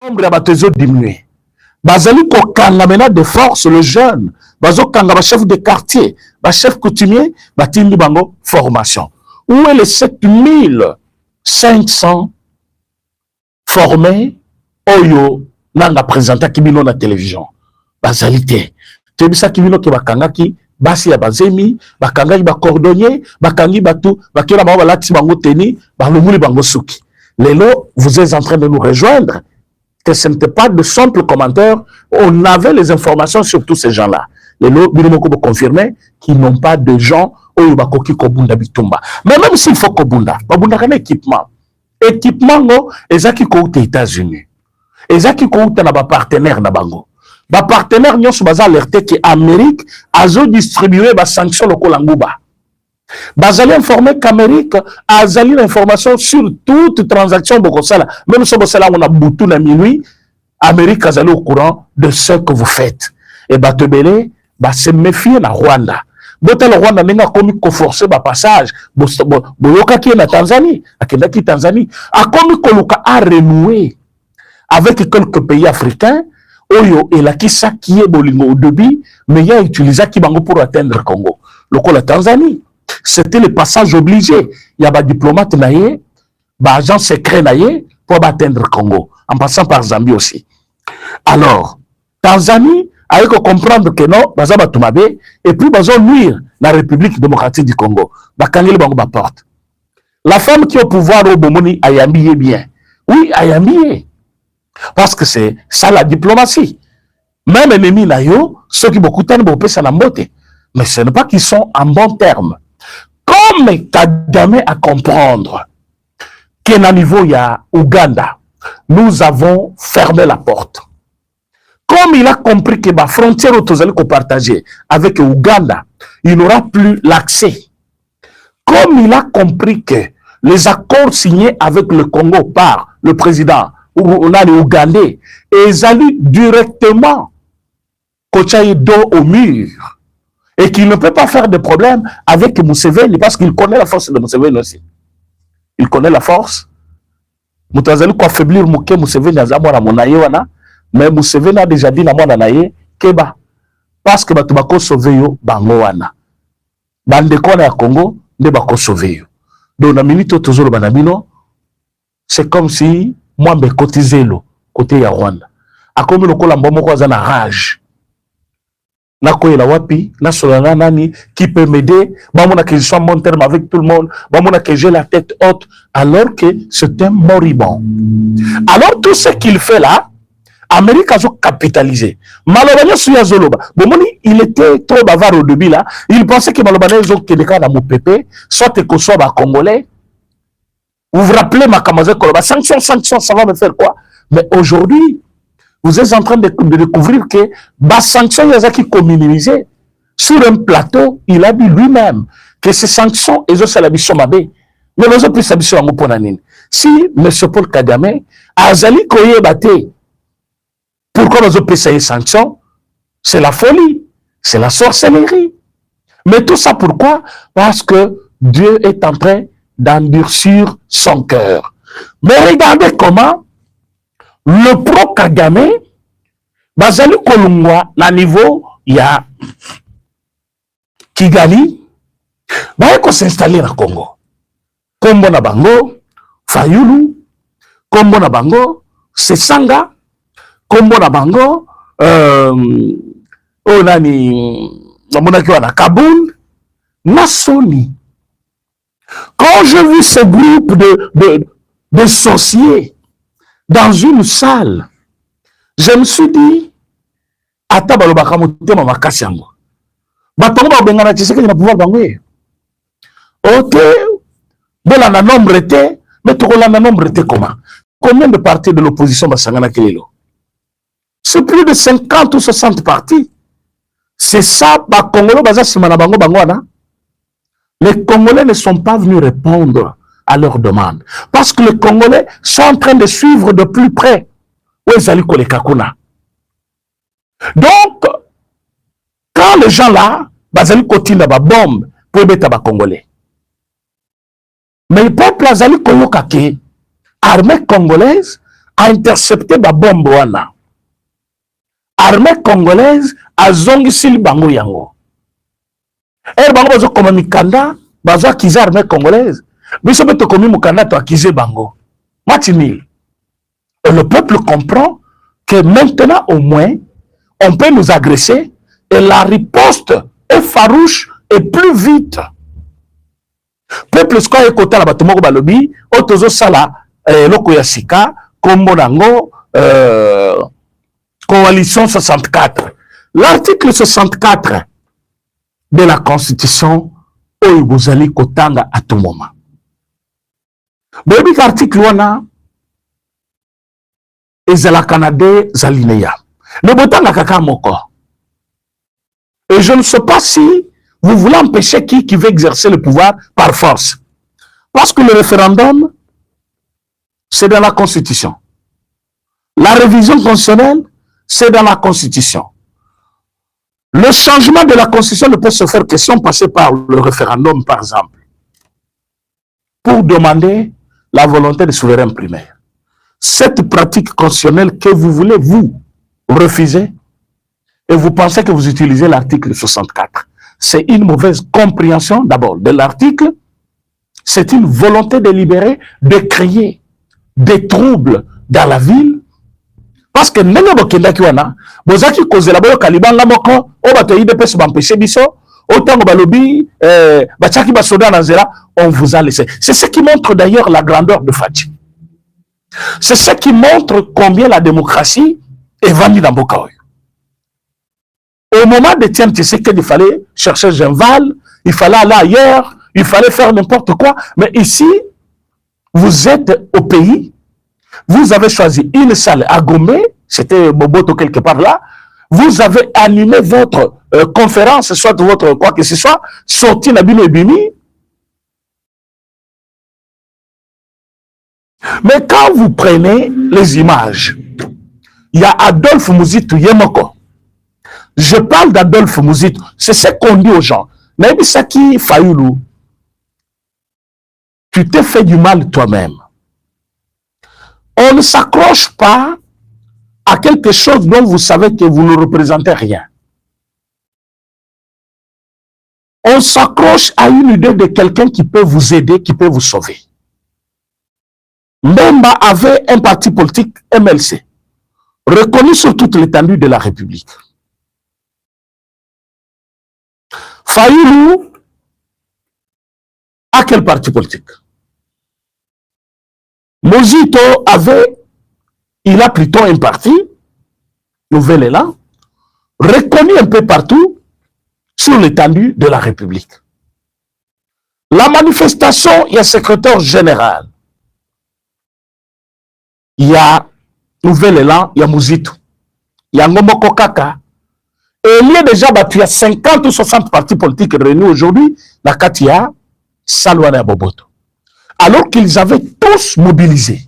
nombre ya bato diminué. Bazali kokanga maintenant de force le jeune. Bazo kanga ba chef de quartier, ba chef coutumier, ba tindi bango formation. Où est les 7500 formés oyo nanga présenta kibino na télévision? Bazali te. Tebisa kibino ke bakanga ki basi ya bazemi, bakanga ba cordonnier, bakangi batu, bakira ba balati bango teni, ba lumuli bango suki. Lelo, vous êtes en train de nous rejoindre. Que ce n'était pas de simples commentaires, on avait les informations sur tous ces gens-là. Les lots, Binomoko vous confirmer qu'ils n'ont pas de gens au Bakoki Kobunda Bitumba. Mais même s'il faut Kobunda, Kobunda a un équipement. Équipement, ils ont qui aux États-Unis. Ils ont qui ont un partenaire na bango. Ba partenaire nous sommes alertés que l'Amérique a distribué des sanctions locales en Gouba. Bazali informé qu'Amérique a zali l'information sur toute transaction bokosala. Même si on a boutou na minuit, Amérique a zali au courant de ce que vous faites. Et Batebele, se méfier na Rwanda. Botel Rwanda n'a commis qu'on forcer ba passage. Boyoka qui est na Tanzanie, akenda ki Tanzanie, a commis koluka a renouer avec quelques pays africains. Oyo et la kisa qui est bolingo au débit, mais il y a utilisé qui bango pour atteindre Congo. Le la Tanzanie. C'était le passage obligé. Il y a des diplomates naïe, des agents secrets naïe pour atteindre le Congo, en passant par Zambie aussi. Alors, Tanzanie a eu comprendre que non, bazaba tumabe, et puis bazon nuire la République démocratique du Congo. Bakangeli bango ba porte. La femme qui est au pouvoir au Bomoni a yambillé bien. Oui, a yambillé. Parce que c'est ça la diplomatie. Même ennemi naïo, ceux qui beaucoup de temps ça la moté. Mais ce n'est pas qu'ils sont en bon terme. Comme Kagame à comprendre qu'à niveau il y a Ouganda, nous avons fermé la porte. Comme il a compris que la frontière autorisée qu'on partageait avec Ouganda, il n'aura plus l'accès. Comme il a compris que les accords signés avec le Congo par le président, on a les Ougandais, et ils allaient directement coacher dos au mur. Et qu'il ne peut pas faire de problème avec Museveni parce qu'il connaît la force de Museveni aussi. Il connaît la force. Moutazali ko affaiblir Mouké Museveni azamwa monaye wana, mais Museveni a déjà dit na mwana naye keba parce que batu bako sauver yo bango wana. Bande kona ya Congo nde bako sauver yo. Donc na minute tozolo banamino, c'est comme si moi me cotizelo côté ya Rwanda. Akomi lokola mbomo ko za na rage. Nakoyela wapi, nasolana nani, qui peut m'aider, bamona que je sois en bon terme avec tout le monde, bamona que j'ai la tête haute, alors que c'est un moribond. Alors tout ce qu'il fait là, Amérique a capitalisé. Malobanya suya zoloba. Bomoni, il était trop bavard au début là, il pensait que Malobanya zo kedeka na mopépé, soit que soit ba congolais. Vous vous rappelez ma kamazé koloba, sanction, ça va me faire quoi? Mais aujourd'hui, vous êtes en train de découvrir que la sanction qui communisée sur un plateau, il a dit lui-même que ces sanctions, ils ont la mission mabé. Mais ils ont pris sa mission pour nanine. Si M. Paul Kagame a zali koye bate, pourquoi ils ont pris ces sanctions? C'est la folie, c'est la sorcellerie. Mais tout ça pourquoi? Parce que Dieu est en train d'endurcir son cœur. Mais regardez comment le pro-Kagame, bazali kolungwa na niveau ya Kigali, ba ko s'installer na Congo. Kombo na bango, Fayulu, kombo na bango, Sesanga, kombo na bango, nani, namona kiwa na Kaboul, Nassoni. Quand je vis ce groupe de sorciers, dans une salle, je me suis dit, ata balobaka motema makasi yango. Batongo ba bengana Tshisekedi na pouvoir bangwe. OK, bola na nombre té, mais tokola na nombre té comment? Combien de partis de l'opposition basangana kelelo? C'est plus de 50 ou 60 partis. C'est ça ba Congolais baza simana bango bangwana. Les Congolais ne sont pas venus répondre à leurs demandes. Parce que les Congolais sont en train de suivre de plus près. Donc, quand les gens là, bazali kotinda ba bombe pour ebeta ba Congolais. Mais le peuple azali koyoka ke armée congolaise a intercepté ba bombe wana. Armée congolaise a zongi sil bango yango. Et bango bazo comme mikanda, bazo akiza armée congolaise. Biso beto komi mukanda to akize bango. Matini. Et le peuple comprend que maintenant au moins on peut nous agresser et la riposte est farouche et plus vite. Peuple square kota la bato moko balobi otozo sala loko ya sika kombo nango coalition 64. L'article 64 de la Constitution oyo bozali kotanga à tout moment. Boyebi article wana ezala Canada zalineya. Le botanga kaka moko. Et je ne sais pas si vous voulez empêcher qui veut exercer le pouvoir par force. Parce que le référendum, c'est dans la Constitution. La révision constitutionnelle, c'est dans la Constitution. Le changement de la Constitution ne peut se faire que si on passait par le référendum, par exemple, pour demander la volonté des souverains primaires. Cette pratique constitutionnelle que vous voulez, vous, refuser, et vous pensez que vous utilisez l'article 64. C'est une mauvaise compréhension d'abord de l'article. C'est une volonté délibérée de créer des troubles dans la ville. Parce que nene bokenda kiwana, bozaki kozela boyo kalibanga moko, o bato IDPS bampêcher biso, autant balobi bachaki basoda na zela, on vous a laissé. C'est ce qui montre d'ailleurs la grandeur de Fadji. C'est ce qui montre combien la démocratie est vendue dans Bokaoyo. Au moment de Tiens, tu sais qu'il fallait chercher Genval, il fallait aller ailleurs, il fallait faire n'importe quoi. Mais ici, vous êtes au pays, vous avez choisi une salle à Gombe, c'était Boboto quelque part là, vous avez animé votre conférence, soit votre quoi que ce soit, sorti Nabino et Bini. Mais quand vous prenez les images, il y a Adolphe Mouzitou Yemoko. Je parle d'Adolphe Mouzitou. C'est ce qu'on dit aux gens. Naibisaki Fayoulou, tu t'es fait du mal toi-même. On ne s'accroche pas à quelque chose dont vous savez que vous ne représentez rien. On s'accroche à une idée de quelqu'un qui peut vous aider, qui peut vous sauver. Mbemba avait un parti politique MLC, reconnu sur toute l'étendue de la République. Fayoulou a quel parti politique? Mozito il a plutôt un parti, Nouvel Élan, reconnu un peu partout sur l'étendue de la République. La manifestation, il y a secrétaire général, il y a Nouvel Élan, il y a Mozito, il y a Ngomoko Kaka. Et il y a déjà il y a 50 ou 60 partis politiques réunis aujourd'hui, la Katia, Salouane Boboto. Alors qu'ils avaient tous mobilisé.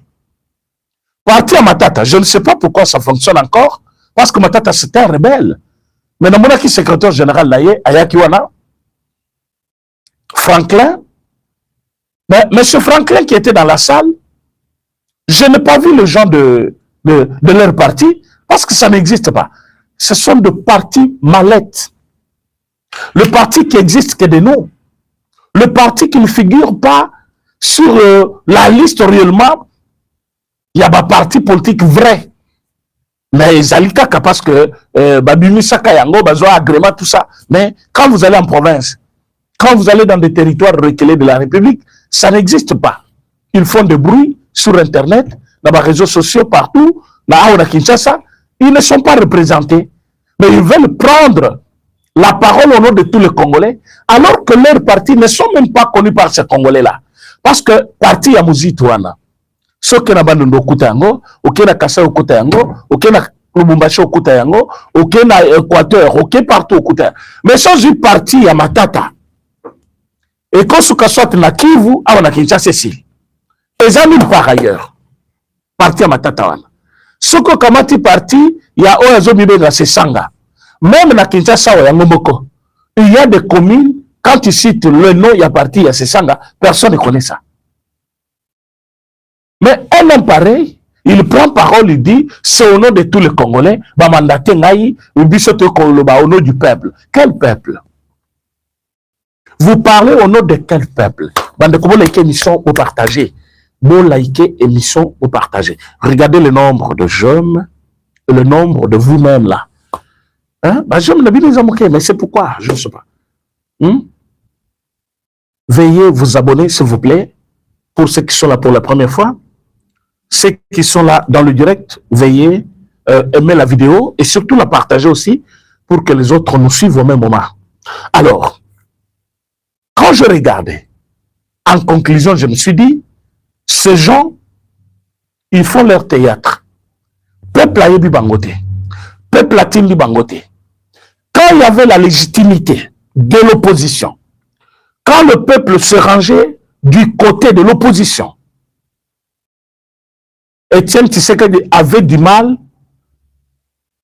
Parti à Matata, je ne sais pas pourquoi ça fonctionne encore, parce que Matata c'était un rebelle. Mais dans mon qui secrétaire général là, Ayakiwana, Franklin, mais M. Franklin qui était dans la salle, je n'ai pas vu les gens de leur parti, parce que ça n'existe pas. Ce sont des partis mallettes. Le parti qui existe que de nous. Le parti qui ne figure pas sur la liste réellement. Il y a des partis politiques vrais. Mais Zalika, parce que Babimi Sakayango, Bazoa agrément, tout ça. Mais quand vous allez en province, quand vous allez dans des territoires reculés de la République, ça n'existe pas. Ils font des bruits sur Internet, dans les réseaux sociaux, partout, là où on a Kinshasa. Ils ne sont pas représentés, mais ils veulent prendre la parole au nom de tous les Congolais, alors que leurs partis ne sont même pas connus par ces Congolais-là. Parce que parti ya Muzitouana, ceux qui n'ont pas de Koutango, ou na Kassa au Koutango, ou na Lubumbashi au Koutango, ou na Équateur, ou partout au Koutango. Mais sans une partie à Matata, et quand ce que soit na Kivu, on a Kinshasa ici. Et ça par ailleurs, parti à Matata wana. Soko kamati parti ya oyazo bibenga sesanga. Même na Kinshasa ya Ngomoko, il y a des communes, quand tu cites le nom il y a parti ya sesanga, personne ne connaît ça. Mais un homme pareil, Il prend parole, il dit, c'est au nom de tous les Congolais, bah mandaté ngai, au nom du peuple. Quel peuple? Vous parlez au nom de quel peuple? Bande comment liker émission au partager. Bon liker émission au partager. Regardez le nombre de jeunes, le nombre de vous-même là. Hein? Bah je me les amoquer, mais c'est pourquoi, je ne sais pas. Veuillez vous abonner, s'il vous plaît, pour ceux qui sont là pour la première fois. Ceux qui sont là dans le direct, veuillez aimer la vidéo et surtout la partager aussi pour que les autres nous suivent au même moment. Alors, quand je regardais, en conclusion, je me suis dit, ces gens, ils font leur théâtre. Peuple a ébu bangoté. Peuple a tindi bangoté. Quand il y avait la légitimité de l'opposition, quand le peuple se rangeait du côté de l'opposition, Étienne Tshisekedi avait du mal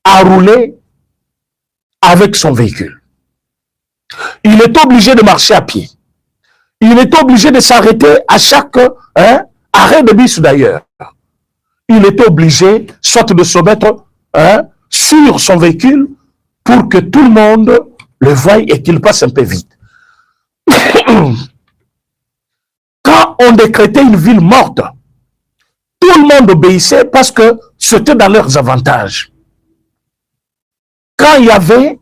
à rouler avec son véhicule. Il est obligé de marcher à pied. Il est obligé de s'arrêter à chaque arrêt de bus d'ailleurs. Il est obligé soit de se mettre sur son véhicule pour que tout le monde le voie et qu'il passe un peu vite. Quand on décrétait une ville morte, tout le monde obéissait parce que c'était dans leurs avantages. Quand il y avait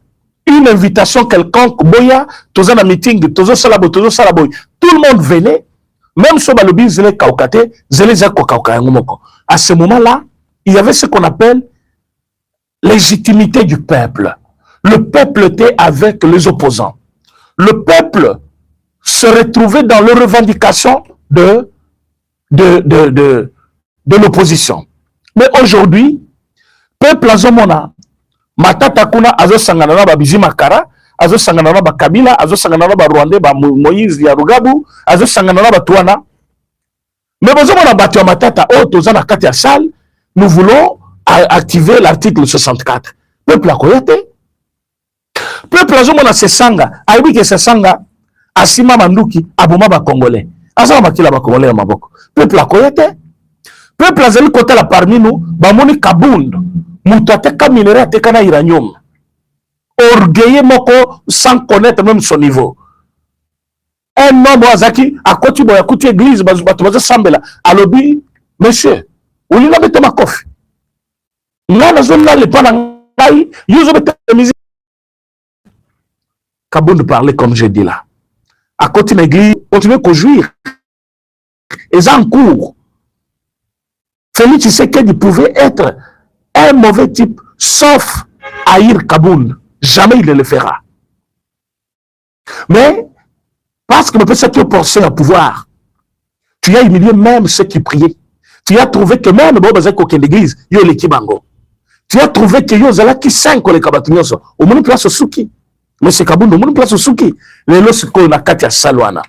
une invitation quelconque, boya, tous un meeting, tous salaboy, tout le monde venait, même si balobi zele kaukate, zele zako kaukayangumoko. À ce moment-là, il y avait ce qu'on appelle légitimité du peuple. Le peuple était avec les opposants. Le peuple se retrouvait dans les revendications de l'opposition. Mais aujourd'hui, peuple azomona, matata kuna azo sangana na babizi makara, azo sangana na bakabila, azo sangana na Rwandais, ba Moïse ya Rugabu, azo sangana na batuana. Mais bazomona batu ya matata, oh toza na kati ya salle, nous voulons activer l'article 64. Peuple a koyate. Peuple azomona se sanga, aibi ke se sanga, asima manduki, aboma ba Congolais. Asa makila ba Congolais ya maboko. Peuple a koyate. Peuple azali côté là parmi nous, bamoni kabund, mutu ateka minerai ateka na uranium. Orgueilleux moko sans connaître même son niveau. Un homme azaki akoti boya kuti église bato baza sambela alobi monsieur, ulina bete makofi. Ngana zonna le pana ngai, yuzo bete musique. Kabund parlait comme je dis là. Akoti na église, continuer à jouir. Et en cours. Félix Tshisekedi pouvait être un mauvais type, sauf haïr Kaboul. Jamais il ne le fera. Mais, parce que peut cette portion à pouvoir, tu as humilié même ceux qui priaient. Tu as trouvé que même, bon, dans une église, il y a l'équibango. Tu as trouvé que y a qui 5 les kabatunyoso. Au moins, place au souki. Mais c'est Kaboul, au moins, place au souki. Les lois, c'est qu'on a Katia Salwana.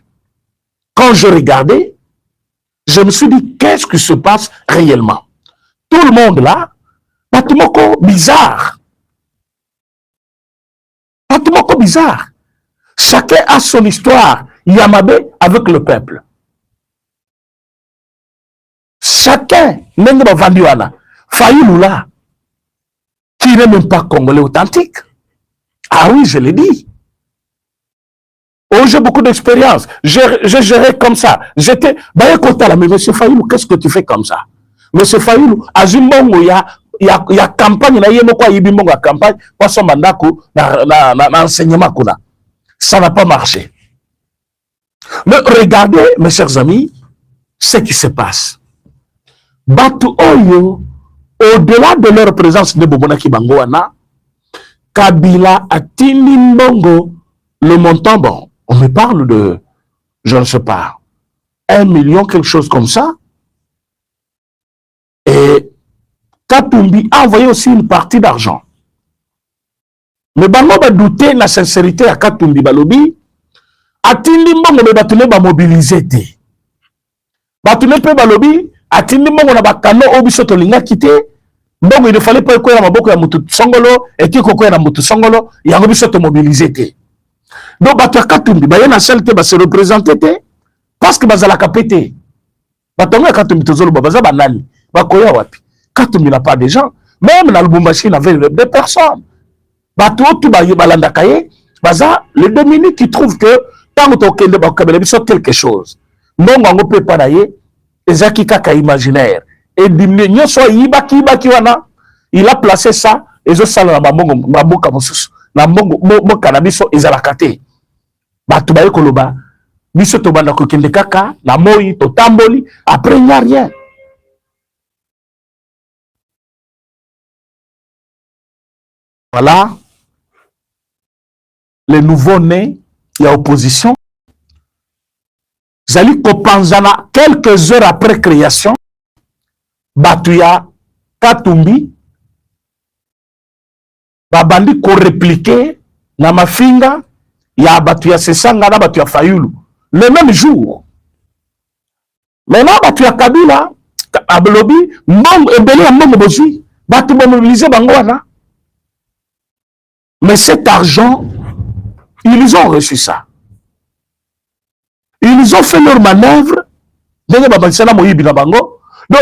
Quand je regardais, je me suis dit, qu'est-ce qui se passe réellement? Tout le monde là, Patumoko bizarre. Patumoko bizarre. Chacun a son histoire. Yamabé avec le peuple. Chacun, n'est pas vendu à la. Fayoulou là, qui n'est même pas congolais authentique. Ah oui, je l'ai dit. Oh, j'ai beaucoup d'expérience. J'ai géré comme ça. J'étais. Bah, écoute, là, mais monsieur Fayoulou, qu'est-ce que tu fais comme ça? Monsieur Fayoulou, à Zimbabwe, il y a campagne, il y a campagne, pas son mandat, l'enseignement. Ça n'a pas marché. Mais regardez, mes chers amis, ce qui se passe. Batu Oyo, au-delà de leur présence de Bobonaki Bangoana, Kabila a Mbongo, le montant, bon, on me parle de, je ne sais pas, 1 million, quelque chose comme ça. Et Katumbi a envoyé aussi une partie d'argent. Mais Bango va douter de la sincérité à Katumbi Balobi. Atindi Mbongo me batune ba mobiliser te. Batune pe Balobi, Atindi Mbongo na bakano obisoto linga kite. Mbongo il ne fallait pas koya maboko ya mutu songolo et ki koya na mutu songolo yango bisoto mobiliser te. Donc batu ya Katumbi ba yena seul te ba se représenter te parce que bazala kapete. Batonga Katumbi tozolo baza banani. Bakoya wapi. quand il n'y a pas de gens, même dans le Lubumbashi, il y avait des personnes. Les Dominiques qui trouvent que tant que tu as quelque chose, non, on ne peut pas d'ailleurs, et ça qui est imaginaire. Et il a placé ça, et je sais que cannabis est à la koloba biso to banda ko kende kaka na moi to tamboli après il n'y a rien. Voilà les nouveaux-nés, il y a opposition. Zali Kopanzana, quelques heures après création, Batuya Katumbi, Babandi ko répliquer na mafinga. Il y a Batuya Sesanga, Batuya Fayulu. Le même jour. Maintenant, Batuya Kabila, Ablobi, Mbele Mbongo Bozi, Batu mobilisé Bangwana. Mais cet argent, ils ont reçu ça. Ils ont fait leur manœuvre. Donc,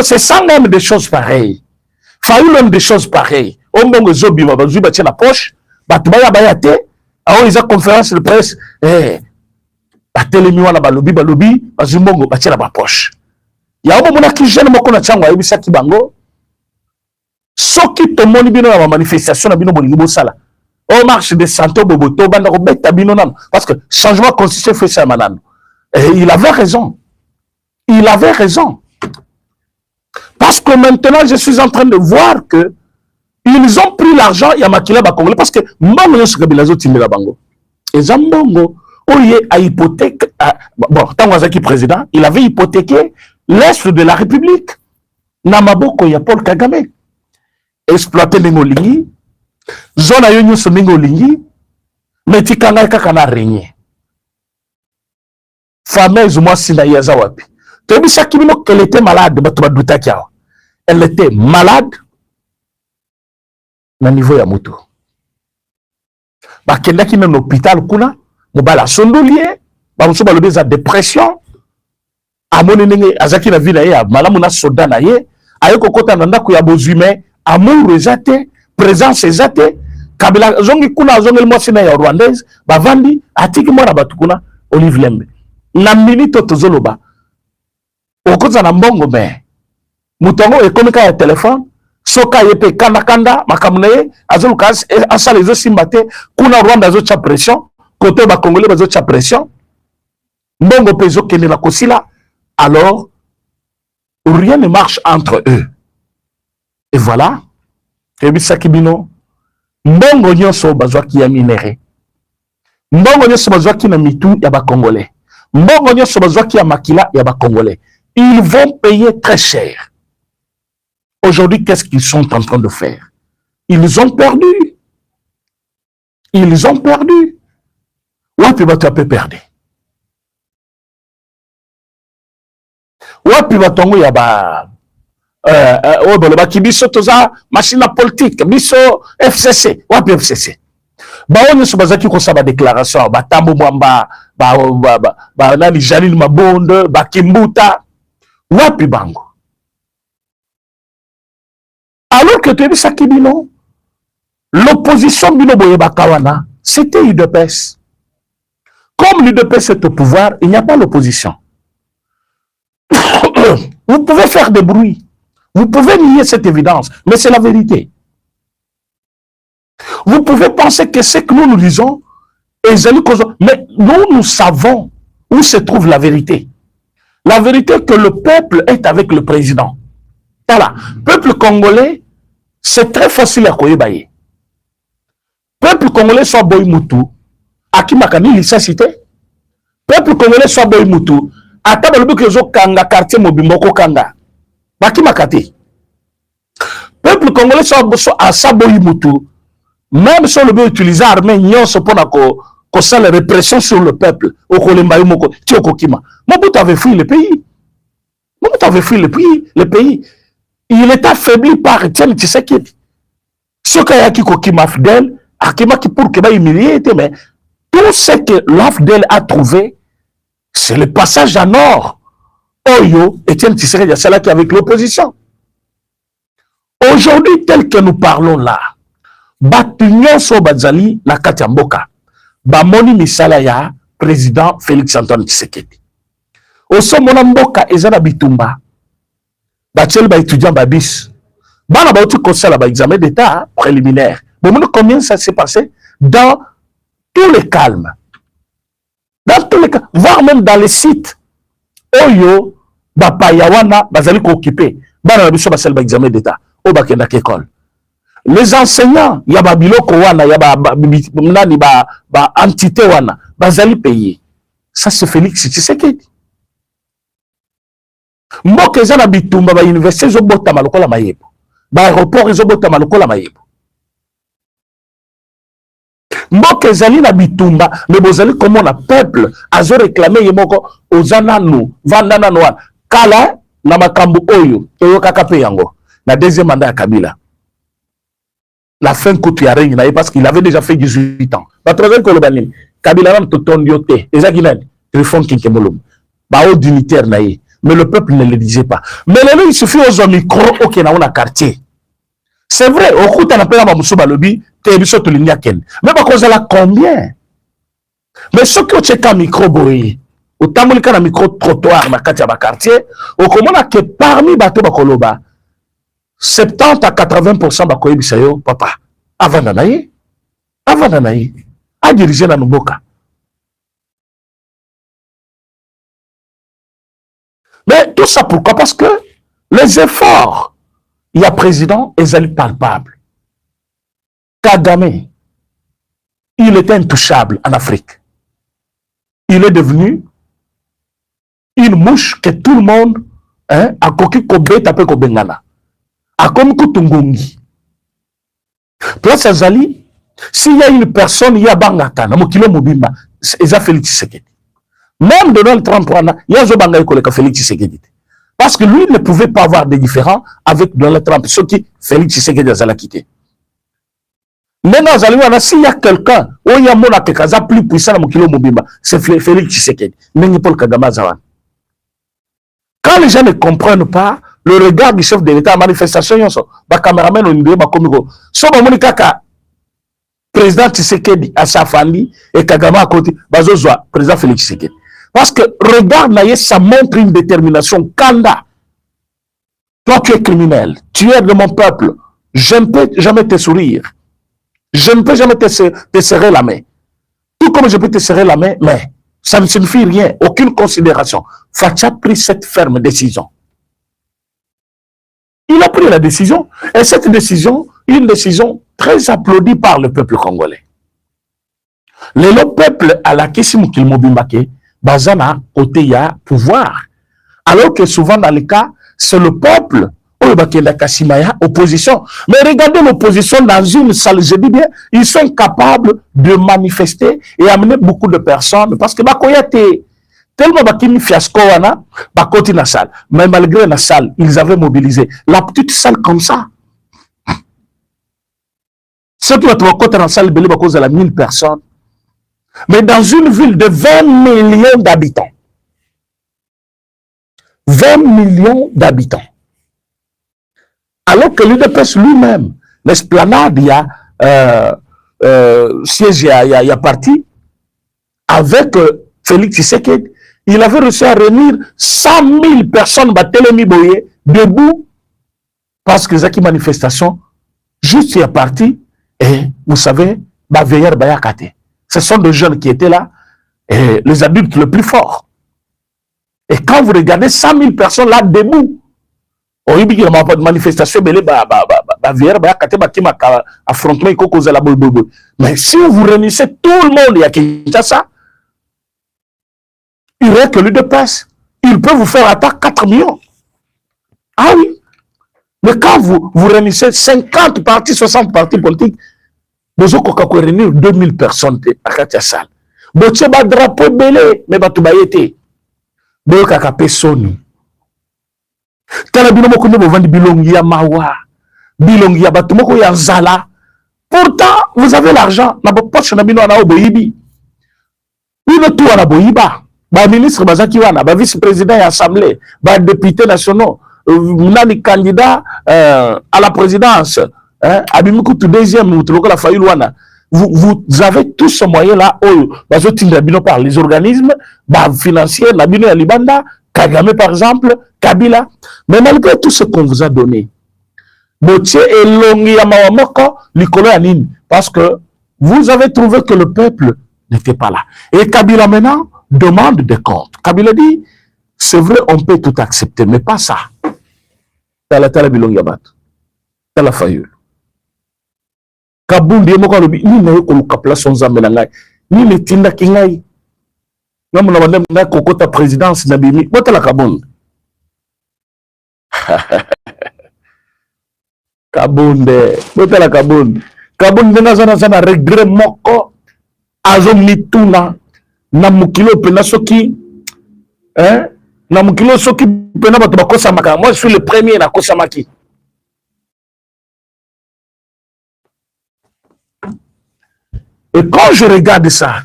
c'est ça même des choses pareilles. Fayulu même des choses pareilles. Ombongo Zobi, Babazu, Batia la poche, Batubaya Bayate. Alors, ils ont conférence de presse, batelemi wana balobi, bazumbongo, batia la poche. Il y a un moment qui gêne mon connaissance, il y a qui bango. Soki to moni bino na manifestation na bino bolingi bosala. On marche de santo boboto, banda robeta bino nan. Parce que changement constitutionnel fait ça manan. Et il avait raison. Il avait raison. Parce que maintenant, je suis en train de voir que ils ont pris l'argent, il y a maquillé les Congolais parce que Mbongo n'est pas Kabila Zotimela Bango. Et Zambongo, a hypothèque, bon, tant que président, il avait hypothéqué l'Est de la République. Namaboko, il y a Paul Kagame. Exploité les Molingi, Zona Yonyo Soningo Lingi, mais Tikanga Kakana régné. Fameuse, moi, Sina Yazawapi. Tu as vu ça, qu'elle était malade, elle était malade. Na niveau ya moto bakendaki na l'hôpital kuna mobala sondolier bamuso balobi za dépression amoni ndenge azaki na vie na ye malamu na soda na ye ayeko kota na ndako ya bozume amour ezate présence ezate kabila zongi kuna zongi mwasi na ya rwandaise bavandi atiki mwana batu kuna Olive Lembe na minute tozoloba okoza na mbongo me mutongo ekomika ya téléphone soka yepe kanda makamune azoluka asala ezo simbate kuna Rwanda azo cha pression côté ba congolais bazo cha pression mbongo pezo kende na kosila alors rien ne marche entre eux et voilà ebisaki bino mbongo nyonso bazwaki ya minere mbongo nyonso bazwaki na mitu ya ba congolais mbongo nyonso bazwaki ya makila ya ba congolais ils vont payer très cher. Aujourd'hui, qu'est-ce qu'ils sont en train de faire? Ils ont perdu. Ils ont perdu. Wapi batu perdu. Wapi batongo ya ba biso toza machine politique, biso FCC, wapi FCC. Baonye so bazaki ko sa ba déclaration, ba tambo mwamba, ba nani Janine Mabonde, ba Kimbuta, wapi bango. Alors que tu as dit ça, l'opposition Bino Boyeba Kawana, c'était l'UDPS. Comme l'UDPS est au pouvoir, il n'y a pas l'opposition. Vous pouvez faire des bruits. Vous pouvez nier cette évidence, mais c'est la vérité. Vous pouvez penser que ce que nous disons est mais nous savons où se trouve la vérité. La vérité est que le peuple est avec le président. Voilà. Peuple congolais, c'est très facile à koyebaye. Peuple congolais soit boy mutu, akimakani l'issacité. Peuple congolais soit boy mutu, atabalubu kezo kanga quartier mobimboko kanga. Bakimakati. Peuple congolais soit à boy mutu, même si on veut utiliser l'armée, nyon se pona ko sent la répression sur le peuple. Au Kolembayo moko, Tiokokima. Mobutu avait fui le pays. Mobutu avait fui le pays. Il est affaibli par Etienne Tshisekedi. Ce qu'il y a qui kokima fidèle, akima qui pour que ba humilié, mais tout ce que l'AFDEL a trouvé, c'est le passage en or. Oyo, Etienne Tshisekedi, c'est là qui avec l'opposition. Aujourd'hui, tel que nous parlons là, batu nyonso bazali na kati ya mboka bamoni misala ya président Félix Antoine Tshisekedi. Osomona mboka eza na bitumba batieli ba étudiant babis bana bauti kosala ba examen d'état préliminaire. Bon, combien ça s'est passé dans tout le calme, dans tous les cas, voire même dans les sites oyo bapayawana bazali ko occuper bana na biso basala ba examen d'état o bakenda ke école. Les enseignants ya ba biloko wana ya ba nani ba entité wana bazali payer. Ça c'est Félix Tshisekedi. Mboka eza na bitumba ba université zo bota malokola mayebo, ba aéroport zo bota malokola mayebo. Mboka ezali na bitumba mais bozali comment na peuple azo réclamer yemoko ozananu vandana noa kala na makambo oyo toyokaka pe yango na deuxième mandat ya Kabila. La fin coûte ya règne na parce qu'il avait déjà fait 18 ans. Ba troisième kolobanini Kabila nam totondiote ezaki nani Trifon Kinkemolom ba haut dignitaire na ye. Mais le peuple ne le disait pas. Mais là, il suffit aux micro au Kenya quartier. C'est vrai, au coup, tu as appelé à Mamoussouba Lobby, tu as vu sur le Ken. Mais par cause de la combien? Mais ce que tu as micro boy, au Tamulika na micro trottoir, na Katia quartier, au comment que parmi Bato Bakoloba, 70 à 80% Bakoye Bisayo, papa, avant d'anaï, à diriger dans Nuboka. Mais tout ça pourquoi? Parce que les efforts, il y a président, ils sont palpables. Kagame, il était intouchable en Afrique. Il est devenu une mouche que tout le monde a coquille kobe tapé kobengana. A comme kutungungi. Place Azali, s'il y a une personne, il y a Bangaka, Namokilo Mobimba, ils ont Félix Tshisekedi. Même Donald Trump, il y a Zobanga Koleka Félix Tshisekedi. Parce que lui ne pouvait pas avoir de différends avec Donald Trump, ce qui Félix Tshisekedi a quitté. Maintenant, s'il y a quelqu'un, où il y a mon Kekaza plus puissant dans Mokilo Mobimba, c'est Félix Tshisekedi. Mais Paul Kagame Zawan. Quand les gens ne comprennent pas le regard du chef de l'État à manifestation, les caméramans ont dit que président Tshisekedi à sa famille et Kagame à côté, président Félix Tshisekedi. Parce que regarde, ça montre une détermination. Kanda, toi tu es criminel, tu es de mon peuple, je ne peux jamais te sourire, je ne peux jamais te serrer la main. Tout comme je peux te serrer la main, mais ça ne signifie rien, aucune considération. Facha a pris cette ferme décision. Il a pris la décision, et cette décision, une décision très applaudie par le peuple congolais. Le peuple à la question qu'il m'a dit, Bazana, côté ya pouvoir. Alors que souvent dans les cas, c'est le peuple, opposition. Mais regardez l'opposition dans une salle, je dis bien, ils sont capables de manifester et amener beaucoup de personnes parce que Bakoyate, tellement Bakini fiasco, Bakoti na salle. Mais malgré la salle, ils avaient mobilisé la petite salle comme ça. Ceux qui vont trouver dans la salle, à cause de la 1000 personnes. Mais dans une ville de 20 millions d'habitants, 20 millions d'habitants, alors que l'UDPS lui-même, l'esplanade, il y a siège, il y a parti, avec Félix Tshisekedi, il avait réussi à réunir 100 000 personnes, debout, parce que Zaki manifestation, juste il y a parti, et vous savez, Baveyer Bayakate. Ce sont des jeunes qui étaient là, et les adultes les plus forts. Et quand vous regardez 100 000 personnes là debout, manifestation, mais si vous réunissez tout le monde, il y a Kinshasa, il reste que lui de place. Il peut vous faire attaque 4 millions. Ah oui. Mais quand vous réunissez 50 partis, 60 partis politiques, vous avez réunir 2000 personnes à la salle. Vous avez un drapeau belé, mais vous avez été. Vous avez un personne. Pourtant, vous avez l'argent. Ministre, vice-président et assemblée, députés nationaux, nani candidat à la présidence, hein, Abimikutu deuxième, la Fayulwana. Vous avez tout ce moyen-là, par les organismes financiers, Nabino Alibanda, Kagame par exemple, Kabila. Mais malgré tout ce qu'on vous a donné, parce que vous avez trouvé que le peuple n'était pas là. Et Kabila maintenant demande des comptes. Kabila dit, c'est vrai, on peut tout accepter, mais pas ça. Tala bilongabat. Tala fayul. Kabundi moko lobi ni na yoko lukapla sonza menangai. Ni le tinda kingai. Namu na bandem na kokota présidence na bimi. Botala kabundi. Kabunde. Botala kabundi. Kabundi nga zana regret moko. Azom ni tuna. Na mukilo pena soki. Hein? Na mukilo soki pena bato bakosa maka. Moi je suis le premier na kosa maki. Et quand je regarde ça,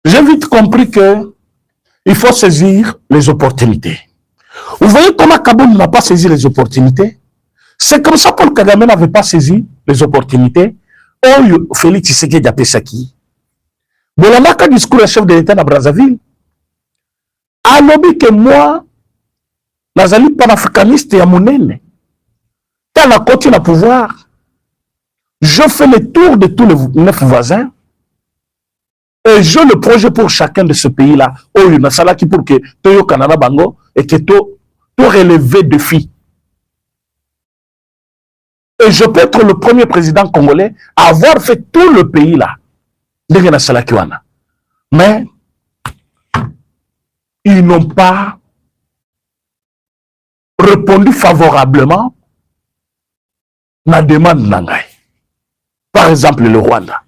j'ai vite compris que il faut saisir les opportunités. Vous voyez comment Kaboun n'a pas saisi les opportunités? C'est comme ça que Paul Kagame n'avait pas saisi les opportunités. Oh, Félix Tshisekedi a Pesaki. Bolamaka discours à chef de l'État à Brazzaville. A lobby que moi, Nazali panafricaniste ya monene. Quand la côte na pouvoir, je fais le tour de tous les 9 voisins et je le projet pour chacun de ce pays-là. Oh, il y a ça qui pour que Toyo Canada Bango et que to relever défi. Et je peux être le premier président congolais à avoir fait tout le pays-là. Mais ils n'ont pas répondu favorablement à la demande Nangai. Par exemple, le Rwanda.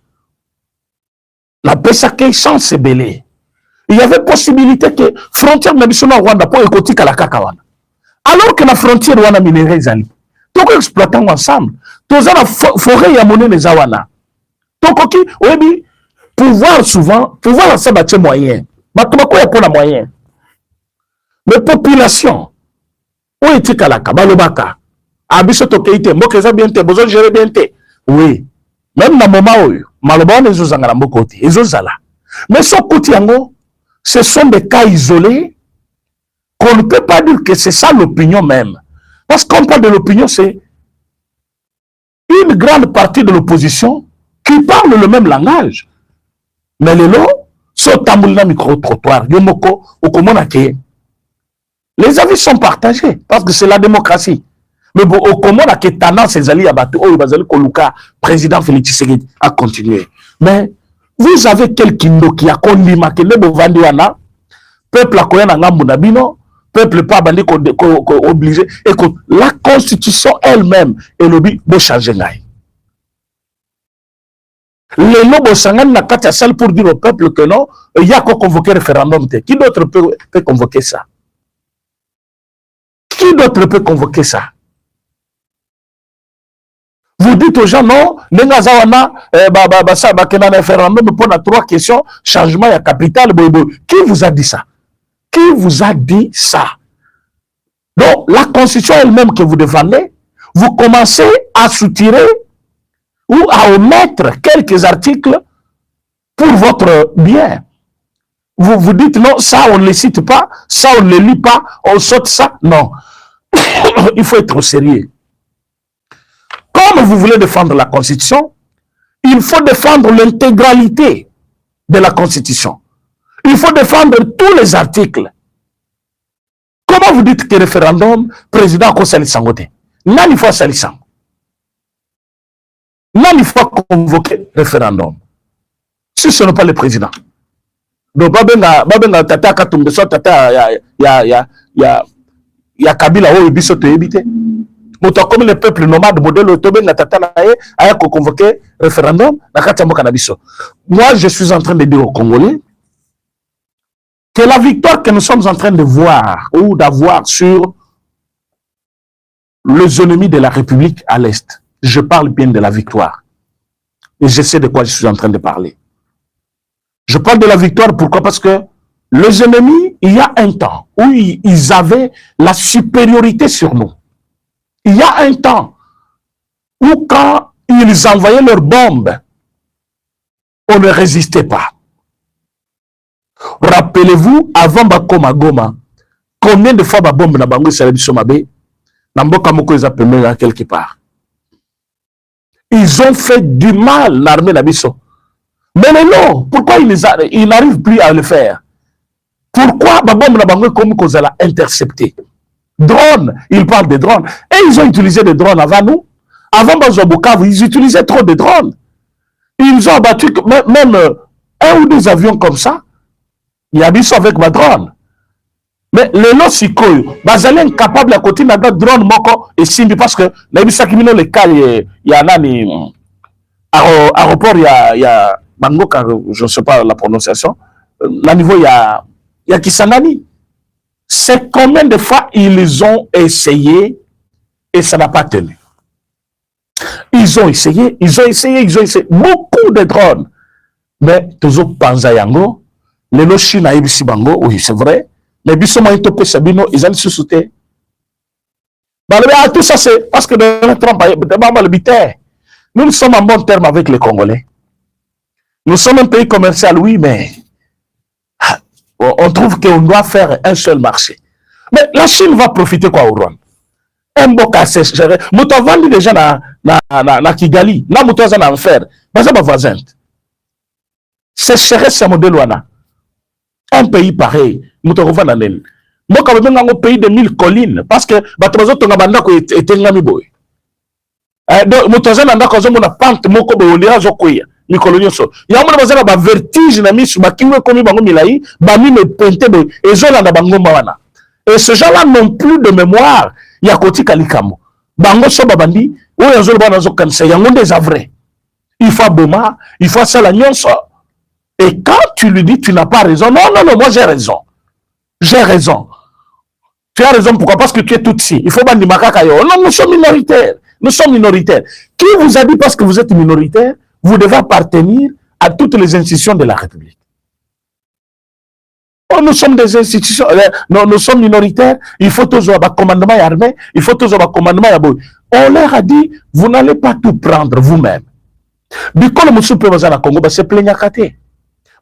La PSAK sans se belé. Il y avait possibilité que la frontière de Rwanda pour écouter la Kakawana. Alors que la frontière Rwanda minérale zali. Donc exploitons ensemble. Tous la forêt ya monnaie les awana. Donc ok, oui, pouvoir souvent, pouvoir ça bâtir moyen. Maintenant quoi pour la moyen. Mais population où est-il kalaka balobaka abiso tokeite mboka bien te besoin gérer bien te. Oui. Même dans le moment où maloba ne zozanga na mboko te ezozala. Mais ce kuti yango ce sont des cas isolés qu'on ne peut pas dire que c'est ça l'opinion même. Parce qu'on parle de l'opinion, c'est une grande partie de l'opposition qui parle le même langage. Mais les lots sont tamboulina micro-trottoir. Les avis sont partagés parce que c'est la démocratie. Mais bon, au Comore, il y a tendance à battre le président Félix Tshisekedi à continuer. Mais vous avez quelqu'un qui a conduit peuple a connu un peuple pas obligé. Écoute, la constitution elle-même est le beau changer. Les lobos sangan n'a qu'à salle pour dire au peuple que non, il y a qu'à convoquer référendum. Qui d'autre peut convoquer ça? Qui d'autre peut convoquer ça? Vous dites aux gens non, nengazawana référendum pour la 3 questions, changement de capital. Qui vous a dit ça? Qui vous a dit ça? Donc, la constitution elle-même que vous défendez, vous commencez à soutirer ou à omettre quelques articles pour votre bien. Vous vous dites non, ça on ne les cite pas, ça on ne les lit pas, on saute ça. Non. Il faut être sérieux. Comme vous voulez défendre la Constitution, il faut défendre l'intégralité de la Constitution. Il faut défendre tous les articles. Comment vous dites que référendum, président Kosali Sangote? Non, il faut Salisang. Non, il faut convoquer référendum. Si ce n'est pas le président. Donc, Babenga Tata Katumbe, soit Tata ya Kabila, ou Biso te éviter. Comme le peuple nomade, modèle Otobenga Tata Nae, a convoqué référendum, na Katambo Kanabiso. Moi, je suis en train de dire aux Congolais que la victoire que nous sommes en train de voir ou d'avoir sur les ennemis de la République à l'Est, je parle bien de la victoire. Et je sais de quoi je suis en train de parler. Je parle de la victoire, pourquoi? Parce que les ennemis, il y a un temps où ils avaient la supériorité sur nous. Il y a un temps où quand ils envoyaient leurs bombes, on ne résistait pas. Rappelez-vous, avant Bakoma Goma, combien de fois ma bombe na bango Salem Somabe, Namboka Moko les appelés quelque part. Ils ont fait du mal l'armée Nabiso. Mais non, pourquoi ils n'arrivent plus à le faire? Pourquoi ma bombe na bango comme qu'on l'a intercepté? Drones, ils parlent de drones. Et ils ont utilisé des drones avant nous. Avant Bazobukavu, ils utilisaient trop de drones. Ils ont abattu même un ou deux avions comme ça. Il y a mis avec ma drone. Mais les lots sikoyo, bazali incapable à côté de drone moko et simbi parce que la kimino le cas il y a nani aéroport il y a Bangoka, je ne sais pas la prononciation. Là niveau il y a Kisangani. C'est combien de fois ils ont essayé et ça n'a pas tenu. Ils ont essayé beaucoup de drones. Mais toujours Panzayango, les lots Chine à Ibisi Bango, oui c'est vrai. Mais Bissoma et Topé Sabino, ils ont sous-souté. Tout ça, c'est parce que Donald Trump a le. Nous sommes en bon terme avec les Congolais. Nous sommes un pays commercial, oui, mais on trouve qu'on doit faire un seul marché. Mais la Chine va profiter quoi au Rwanda? Un beau casse géré. Nous avons vendu déjà na Kigali. Là, nous avons en faire. Parce que voisin. C'est cher, ce modèle. Un pays pareil. Nous avons vendu. Moi, quand même, un pays de 1000 collines. Parce que, Batozo Tongabanda était un ami boy. Donc, nous avons une pente, moko boléa, zokoya. Ni coloniaux so. Il y a un vertige na misu, bakimwe komi bango milai, bami me pente boy. Et zola na bango mawana. Et ces gens-là n'ont plus de mémoire. Il y a Koti Kalikamo. Bango so babandi, ou ya zolo bana zo kanse, yango des avrais. Il faut Boma, il faut ça la nyonso. Et quand tu lui dis tu n'as pas raison, non, moi j'ai raison. J'ai raison. Tu as raison, pourquoi? Parce que tu es Tutsi. Il faut bandi makakayo. Non, nous sommes minoritaires. Nous sommes minoritaires. Qui vous a dit parce que vous êtes minoritaire, vous devez appartenir à toutes les institutions de la République? Oh, nous sommes des institutions, nous sommes minoritaires, il faut toujours avoir commandement armé, il faut toujours avoir commandement armé. On leur a dit, vous n'allez pas tout prendre vous-même. Du coup, le monsieur président Congo, c'est plaignacate.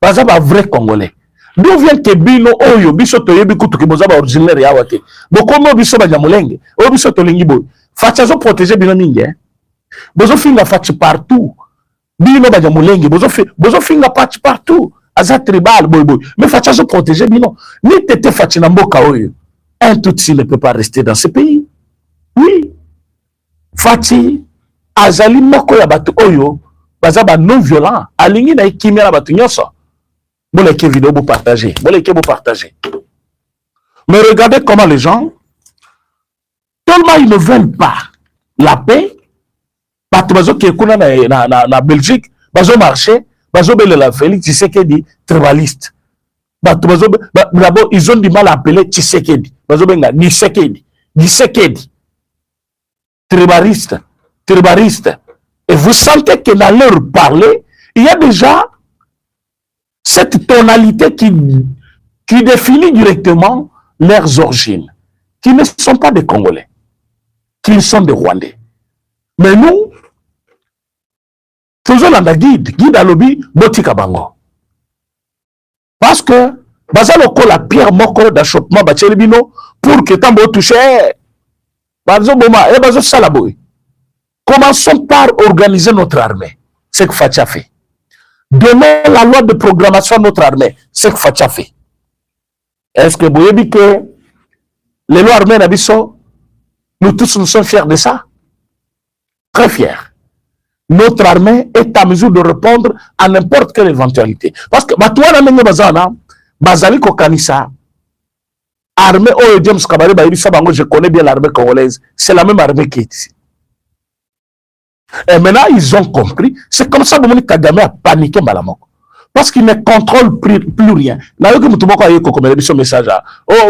C'est un vrai Congolais. D'où vient que Bino, Oyo, Biso Toyebi Kutu, qui est originaire Yawate. Beaucoup de Biso Banyamulenge, Oyo Biso Tolengi Boy. Fachazo protéger Bino Mingue. Bozo finga fatch partout. Bino Banyamulenge, Bozo finga patch partout. Aza tribal, boy. Mais Fachazo protéger Bino. Ni tete Fachinamboka Oyo. Un Tutsi ne peut pas rester dans ce pays. Oui. Fachi, Azali Moko Yabatu Oyo, Bazaba non violent. Alingi na Ikimia Batu Nyoso. Bon, les vidéos, vous partagez. Mais regardez comment les gens, tellement ils ne veulent pas la paix, parce qui est na Belgique, bazo marché, bazo belle la Félix Tshisekedi tribaliste. D'abord, ils ont du mal à appeler Tshisekedi. Bazo benga Tshisekedi. Tribaliste. Et vous sentez que dans leur parler, il y a déjà cette tonalité qui définit directement leurs origines, qui ne sont pas des Congolais, qui sont des Rwandais. Mais nous, faisons la guide à l'obi, botika bango. Parce que, bazaloko la pierre moko d'achoppement, bachelibino, pour que tambo touche, bazo boma, et bazo salaboy. Commençons par organiser notre armée. C'est ce que Facha fait. Demain, la loi de programmation de notre armée, c'est ce que Facha fait. Est-ce que vous voyez que les lois armées n'abissent, nous tous nous sommes fiers de ça? Très fiers. Notre armée est à mesure de répondre à n'importe quelle éventualité. Parce que, Bazali Kokanisa, armée, oh, James Kabari, je connais bien l'armée congolaise, c'est la même armée qui est ici. Et maintenant, ils ont compris. C'est comme ça que Mouni Kagame a paniqué Malamoko. Parce qu'il ne contrôle plus rien. Oh,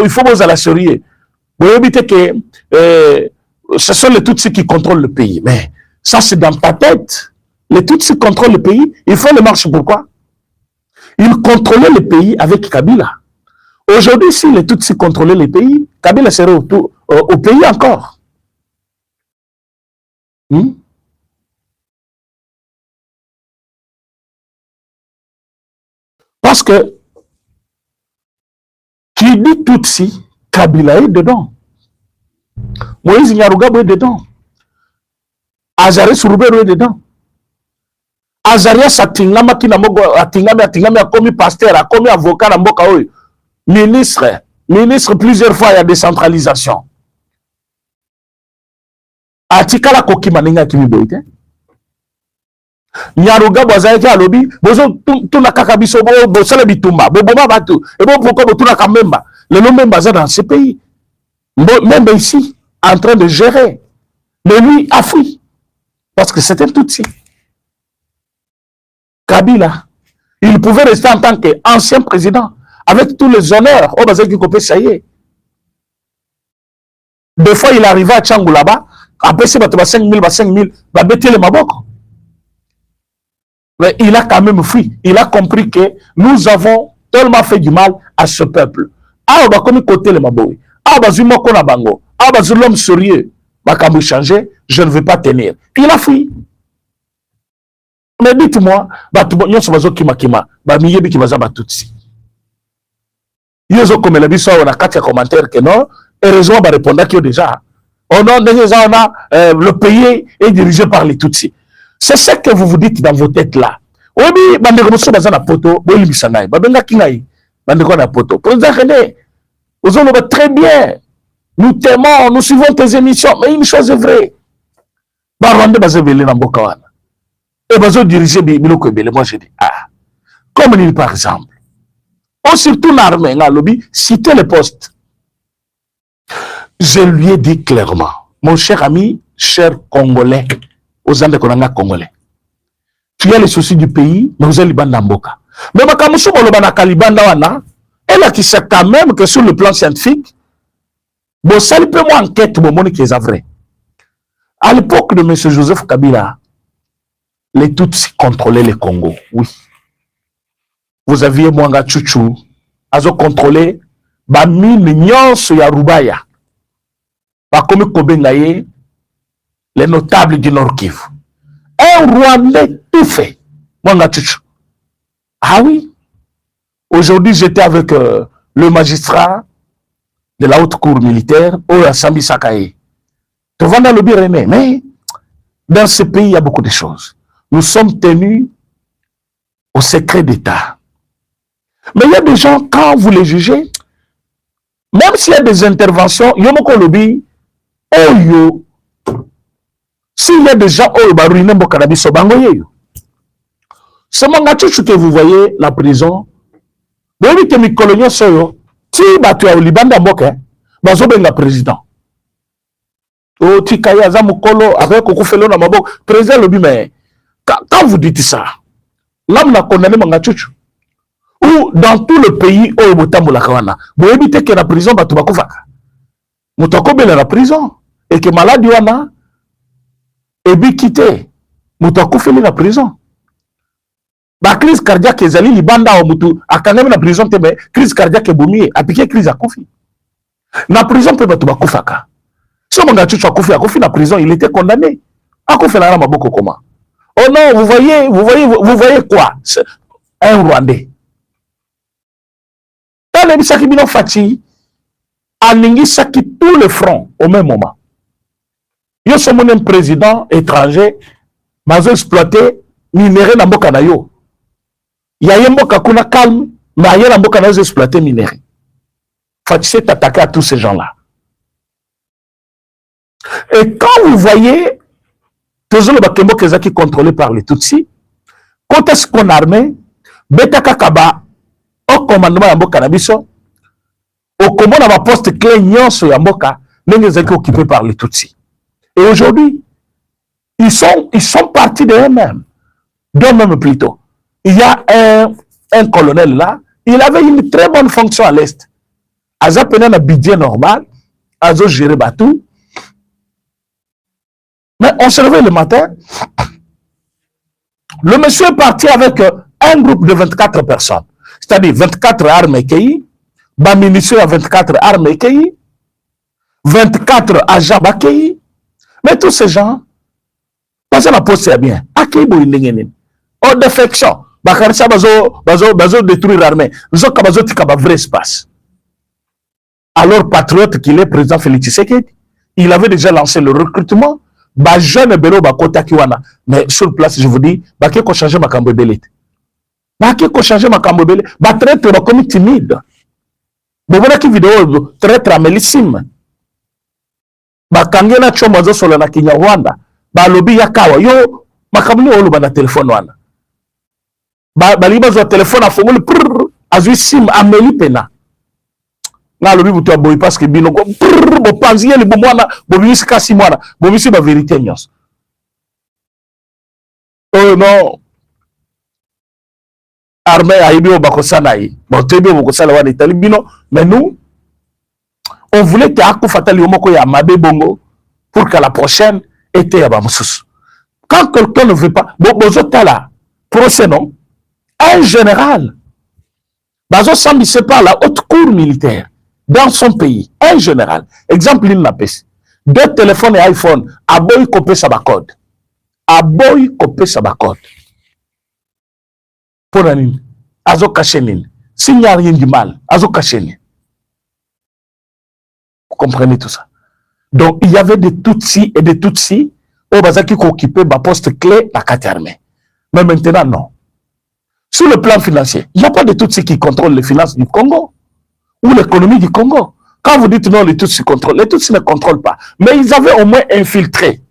il faut vous la sérieux. Vous évitez que ce sont les Tutsis qui contrôlent le pays. Mais ça, c'est dans ta tête. Les Tutsis contrôlent le pays. Il faut les marches. Pourquoi? Il contrôlait le pays avec Kabila. Aujourd'hui, si les Tutsis contrôlaient les pays, Kabila serait au pays encore. Parce que qui dit Tutsi, Kabila est dedans. Moïse Nyarugabo est dedans. Azari Surubero est dedans. Azarias atingama ki na mogo atingami akomi pasteur, akomi avocat na mboka oyo. Ministre plusieurs fois il y a décentralisation. Atikala kokima ninga kimi boite. Nyarugabo azaki alobi bozo tuna kaka biso bo sala bitumba bo boma batu et bon pourquoi bo tuna kamemba le nom même bazar dans ce pays même ici en train de gérer mais lui a fui parce que c'était Tutsi. Kabila il pouvait rester en tant qu'ancien président avec tous les honneurs au bazar qui copé ça y est. Des fois il arrivait à Tchangou là-bas après c'est 5 000 va bêter les maboko. Mais il a quand même fui. Il a compris que nous avons tellement fait du mal à ce peuple. Ah, on va comme côté les maboui. Ah, on va kona bango. Ah, on va l'homme sérieux. Ma quand changer, je ne veux pas tenir. Il a fui. Mais dites-moi, nous sommes kima, miyebi ki baza batutsi. Yozo comme la biso on a 4 commentaires que non, heureusement ba répondre qui déjà. Oh non, déjà on a le pays est dirigé par les Tutsis. C'est ce que vous vous dites dans vos têtes là. Oui, bandeko moso baza na poto, boyi bisangai. Babenga kingai, bandeko na poto. Président René, vous en avez très bien. Nous t'aimons, nous suivons tes émissions, mais une chose est vraie. Barwande baza belé na mboka wana. Et bazo diriger biloko belé, moi je dis comme il par exemple. On surtout l'armée nga lobby, citer les postes. Je lui ai dit clairement, mon cher ami, cher Congolais, aux Andes Konanga Congolais. Tu as les soucis du pays, mais vous avez Libanda Mboka. Mais Makamusu Bolobana Kalibanda Wana, elle a qui sait quand même que sur le plan scientifique, bon, ça peut moi enquête, bon, mon qui est vrai. À l'époque de M. Joseph Kabila, les Tutsis contrôlaient le Congo, oui. Vous aviez Mwanga Chuchu, azo contrôlé, ba mine nyonso ya Rubaya, ba komi Kobengaye, les notables du Nord Kivu. Un Rwandais tout fait. Mwanga Chuchu. Ah oui. Aujourd'hui, j'étais avec le magistrat de la haute cour militaire, Oya Sambi Sakaye. Tu vas dans le René, mais dans ce pays, il y a beaucoup de choses. Nous sommes tenus au secret d'État. Mais il y a des gens, quand vous les jugez, même s'il y a des interventions, il y a beaucoup de lobby, oh s'il y a des gens, oh baruine mbokanabi sobangoye. C'est mon gâteau que vous voyez la prison. Vous voyez que mes coloniaux sont si tu as au Liban d'Amboka, bazo ben la président. Oh tikaya zamukolo avec kokufelo na maboko président lobby mais quand vous dites ça, l'homme n'a condamné mon gâteau. Ou dans tout le pays, oh, botambola kawana. Vous évitez que la prison va tout bakufaka. Mutako bela la prison. Et que maladie wana, et bien quitté. Mutako fait la prison. Ba crise cardiaque, ezali libanda o mutu, akangami la prison tebe, crise cardiaque boumi, appliqué crise à kofi. Na prison peut tout bakufaka. Si mon gars tu as kofi la prison, il était condamné. A kofi la maboko comment? Oh non, vous voyez quoi? Un Rwandais. Les Bisakibino Fati alingi saki tout le front au même moment. Yo sommes un président étranger, mais exploité minéré na mboka na yo. Ya mboka kuna calme, mais ya mboka na yo exploité minéré. Fati s'est attaqué à tous ces gens-là. Et quand vous voyez toujours le Bakembo Kezaki contrôlé par les Tutsis, quand est-ce qu'on armé, Beta Kakaba au commandement ya mboka na biso au commandement na poste clé nyonso ya mboka ndenge ezaki occupé par les Tutsis. Et aujourd'hui ils sont partis de eux-mêmes, d'eux-mêmes plutôt. Il y a un colonel là, il avait une très bonne fonction à l'est. Aza pena na budget normal, azo gérer batou. Mais on se réveille le matin, le monsieur est parti avec un groupe de 24 personnes, c'est-à-dire 24 armes EKI, ba munitions à 24 armes EKI, 24 agents EKI, mais tous ces gens, parce que la poste c'est bien, EKI boindengenen, en défection, bakarisa bazo détruire l'armée, nous avons bazo tika ba vrai espace. Alors patriote qu'il est, président Félix Tshisekedi, il avait déjà lancé le recrutement. Ba jeune belo ba kota kiwana, mais sur place je vous dis, ba ke ko changer makambo belete. Ba ke ko changer makambo belete, ba traître ba comme timide. Bo bona ki vidéo traître amelissime. Ba kangena choma zo solo na Kenya Rwanda, ba lobi yakawa yo makambo olo ba na téléphone wana. Ba liba zo téléphone afongoli prr azui sim ameli pena. Na lobi butu aboyi parce que bino ko bo panziye li bo mwana bo bimisi kasi mwana bo bimisi ba vérité nyos. Oh non, armée ayibi o bakosana yi bon tebi o bakosala wana itali bino, mais nous on voulait que akufa tali omoko ya mabe bongo pour que la prochaine était ya ba mususu. Quand quelqu'un ne veut pas bozo tala procès non, un général bazo sambise par la haute cour militaire dans son pays, un général, exemple il n'a pas 2 téléphones et iPhone, a boy copier sa code. A boy copier sa code. Pour un azo cachenin. S'il n'y a rien de mal, azo cachenin. Vous comprenez tout ça? Donc il y avait des Tutsis et des Tutsis au Bazaki qui occupaient ma poste clé la carte armée. Mais maintenant non. Sur le plan financier, il n'y a pas de Tutsis qui contrôlent les finances du Congo ou l'économie du Congo. Quand vous dites non, les Tutsis contrôlent, les Tutsis ne contrôlent pas. Mais ils avaient au moins infiltré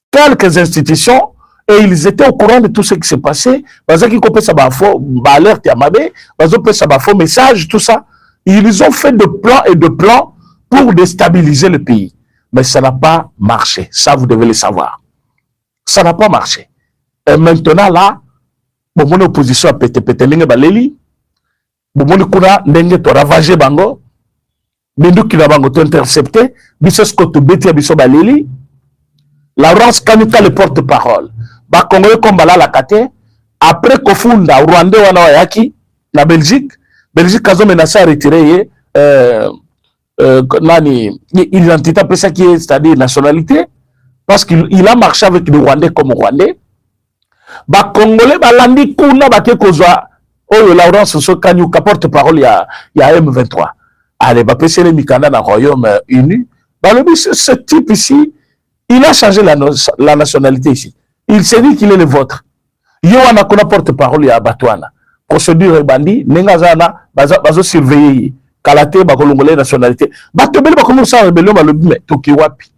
quelques institutions et ils étaient au courant de tout ce qui s'est passé. Bazaki kopé ça ba faux, ba alerte ya mabe, bazopé ça ba faux message, tout ça. Ils ont fait de plans et de plans pour déstabiliser le pays. Mais ça n'a pas marché. Ça, vous devez le savoir. Ça n'a pas marché. Et maintenant, là, mon opposition a pété n'enge baleli. Bon, kuna ndenge to ravager bango bindu kila bango to intercepté biso skoto beti biso baleli. Laurence Kanyuka le porte-parole ba congolais comme bala la kate après kofunda Rwanda wana yaki na Belgique azo menacé à retirer nani identité pesa qui est c'est-à-dire nationalité parce qu'il a marché avec les Rwandais comme Rwandais. Ba congolais balandi kuna ba ke kozwa oh, Laurence Kanyuka porte-parole, il y a M23. Allez, bah, les Mikanda dans le Royaume-Uni. Bah, ce type ici, il a changé la nationalité ici. Il s'est dit qu'il est le vôtre. Yo, on a porte-parole, il y a Batouana. Procédure bandi, Nengazana, bazo surveiller. Kalate, bah, kolongolais nationalité. Bah, tu veux comment ça, rébellion, bah, le mais Tokiwapi.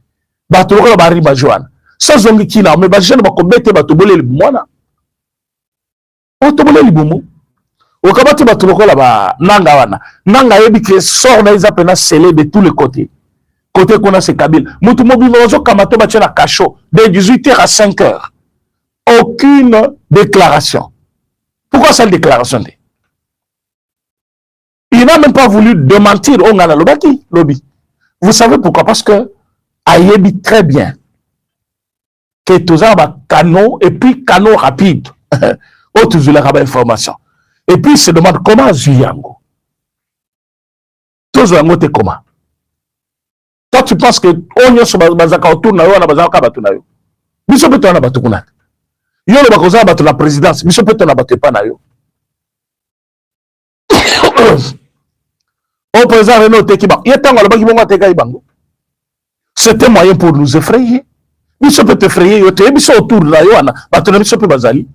Bah, tu veux bari, bah, Joanna. Sans zongi qui n'a, mais bah, je ne vais pas commettre, bah, tu veux le moana. Oh, tu veux le boumou. Okabati batuloko la ba nanga wana nanga yebi ke sort na isa pena scellé de tous les côtés qu'on a c'est Kabila mutu mobile ozo kamato ba tena cachot de 18h à 5h aucune déclaration. Pourquoi cette déclaration? Il n'a même pas voulu démentir au ngana lobaki lobby. Vous savez pourquoi? Parce que ayebi très bien que tous ba canon et puis canon rapide autres de la information. Et puis il se demande comment Zuyango. Tous Zuyango te comment. Toi tu penses que on y a bazaka autour na yo na bazaka batu na yo. Biso peut na batu kuna. Yo le bakoza batu la présidence, biso peut na batu pa na yo. Au président Renaud Tekiba, il tango le baki bonga teka ibango. C'était moyen pour nous effrayer. Biso peut effrayer yo te biso autour na yo na batu na biso pe bazali.